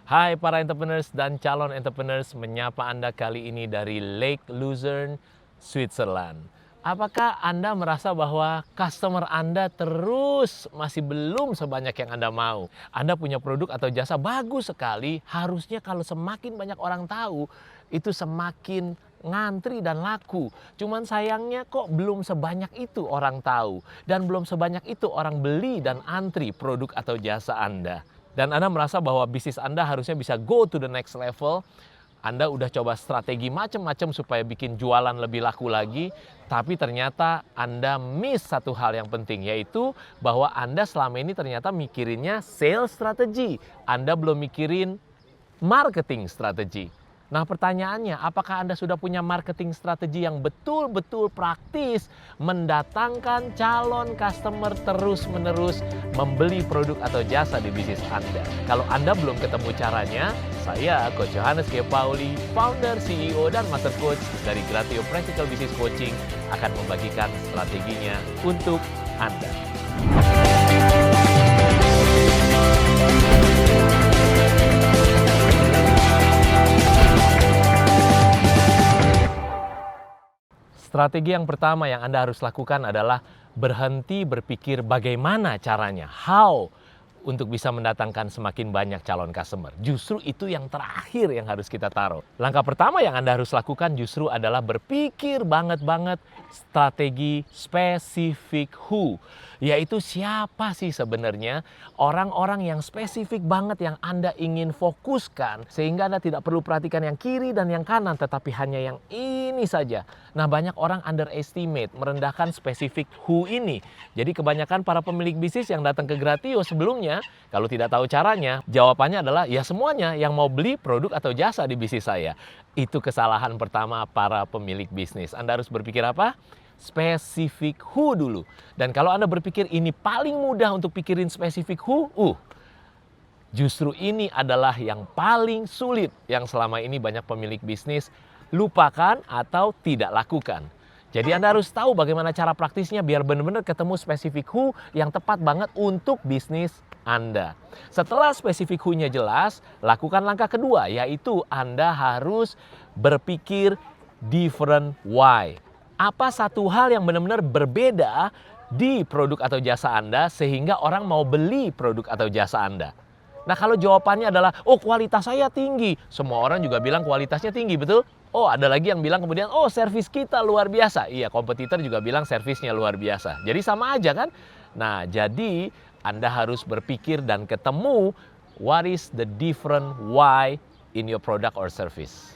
Hai para entrepreneurs dan calon entrepreneurs, menyapa Anda kali ini dari Lake Luzerne, Switzerland. Apakah Anda merasa bahwa customer Anda terus masih belum sebanyak yang Anda mau? Anda punya produk atau jasa bagus sekali, harusnya kalau semakin banyak orang tahu, itu semakin ngantri dan laku. Cuman sayangnya kok belum sebanyak itu orang tahu, dan belum sebanyak itu orang beli dan antri produk atau jasa Anda. Dan Anda merasa bahwa bisnis Anda harusnya bisa go to the next level. Anda udah coba strategi macam-macam supaya bikin jualan lebih laku lagi, tapi ternyata Anda miss satu hal yang penting, yaitu bahwa Anda selama ini ternyata mikirinnya sales strategi. Anda belum mikirin marketing strategi. Nah, pertanyaannya, apakah Anda sudah punya marketing strategi yang betul-betul praktis mendatangkan calon customer terus-menerus membeli produk atau jasa di bisnis Anda? Kalau Anda belum ketemu caranya, saya Coach Johannes G. Pauli, founder, CEO, dan Master Coach dari Gratio Practical Business Coaching akan membagikan strateginya untuk Anda. Strategi yang pertama yang Anda harus lakukan adalah berhenti berpikir bagaimana caranya, how, untuk bisa mendatangkan semakin banyak calon customer. Justru itu yang terakhir yang harus kita taruh. Langkah pertama yang Anda harus lakukan justru adalah berpikir banget strategi spesifik who. Yaitu siapa sih sebenarnya orang-orang yang spesifik banget yang Anda ingin fokuskan, sehingga Anda tidak perlu perhatikan yang kiri dan yang kanan, tetapi hanya yang ini saja. Nah, banyak orang underestimate, merendahkan spesifik who ini. Jadi kebanyakan para pemilik bisnis yang datang ke Gratio sebelumnya, kalau tidak tahu caranya, jawabannya adalah ya semuanya yang mau beli produk atau jasa di bisnis saya. Itu kesalahan pertama para pemilik bisnis. Anda harus berpikir apa? Spesifik who dulu. Dan kalau Anda berpikir ini paling mudah untuk pikirin spesifik who, justru ini adalah yang paling sulit yang selama ini banyak pemilik bisnis lupakan atau tidak lakukan. Jadi Anda harus tahu bagaimana cara praktisnya biar benar-benar ketemu spesifik who yang tepat banget untuk bisnis Anda. Setelah spesifik who-nya jelas, lakukan langkah kedua, yaitu Anda harus berpikir different why. Apa satu hal yang benar-benar berbeda di produk atau jasa Anda sehingga orang mau beli produk atau jasa Anda? Nah, kalau jawabannya adalah, kualitas saya tinggi. Semua orang juga bilang kualitasnya tinggi, betul? Ada lagi yang bilang kemudian, servis kita luar biasa. Iya, kompetitor juga bilang servisnya luar biasa. Jadi sama aja kan? Nah, jadi Anda harus berpikir dan ketemu what is the different why in your product or service.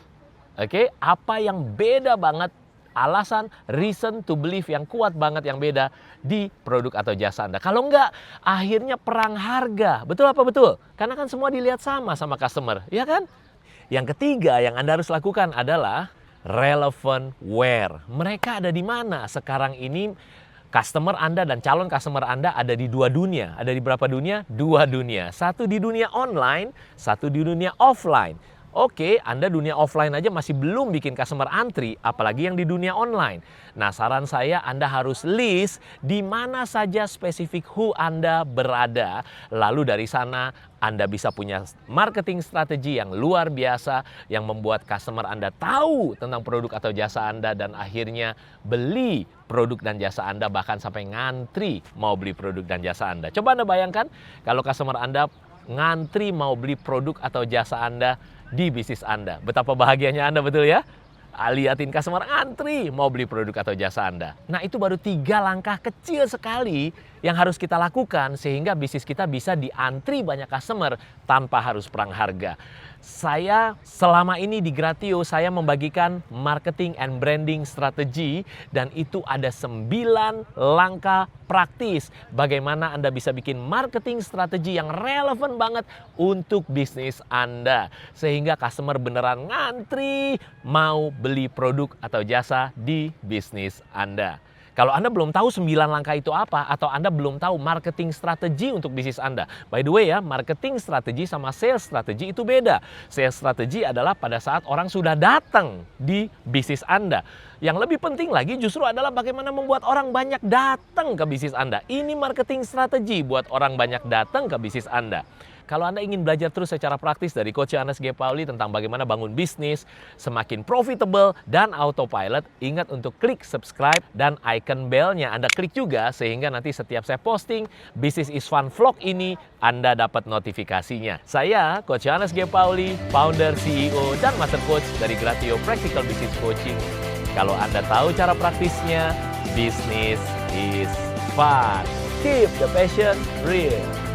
Oke, apa yang beda banget, alasan, reason to believe yang kuat banget yang beda di produk atau jasa Anda. Kalau enggak, akhirnya perang harga. Betul apa betul? Karena kan semua dilihat sama customer, ya kan? Yang ketiga yang Anda harus lakukan adalah relevant where. Mereka ada di mana? Sekarang ini customer Anda dan calon customer Anda ada di dua dunia. Ada di berapa dunia? Dua dunia. Satu di dunia online, satu di dunia offline. Oke, Anda dunia offline aja masih belum bikin customer antri, apalagi yang di dunia online. Nah, saran saya Anda harus list di mana saja spesifik who Anda berada. Lalu dari sana Anda bisa punya marketing strategi yang luar biasa yang membuat customer Anda tahu tentang produk atau jasa Anda dan akhirnya beli produk dan jasa Anda, bahkan sampai ngantri mau beli produk dan jasa Anda. Coba Anda bayangkan kalau customer Anda ngantri mau beli produk atau jasa Anda di bisnis Anda. Betapa bahagianya Anda, betul ya? Liatin customer antri mau beli produk atau jasa Anda. Nah, itu baru 3 langkah kecil sekali yang harus kita lakukan sehingga bisnis kita bisa diantri banyak customer tanpa harus perang harga. Saya selama ini di Gratio, saya membagikan marketing and branding strategi dan itu ada 9 langkah praktis bagaimana Anda bisa bikin marketing strategi yang relevan banget untuk bisnis Anda sehingga customer beneran ngantri mau beli produk atau jasa di bisnis Anda. Kalau Anda belum tahu 9 langkah itu apa, atau Anda belum tahu marketing strategi untuk bisnis Anda. By the way ya, marketing strategi sama sales strategi itu beda. Sales strategi adalah pada saat orang sudah datang di bisnis Anda. Yang lebih penting lagi justru adalah bagaimana membuat orang banyak datang ke bisnis Anda. Ini marketing strategi buat orang banyak datang ke bisnis Anda. Kalau Anda ingin belajar terus secara praktis dari Coach Yohanes G. Pauli tentang bagaimana bangun bisnis semakin profitable dan autopilot, ingat untuk klik subscribe dan icon bell-nya Anda klik juga sehingga nanti setiap saya posting Business is Fun vlog ini, Anda dapat notifikasinya. Saya Coach Yohanes G. Pauli, founder, CEO, dan master coach dari Gratio Practical Business Coaching. Kalau Anda tahu cara praktisnya, business is fun. Keep the passion real.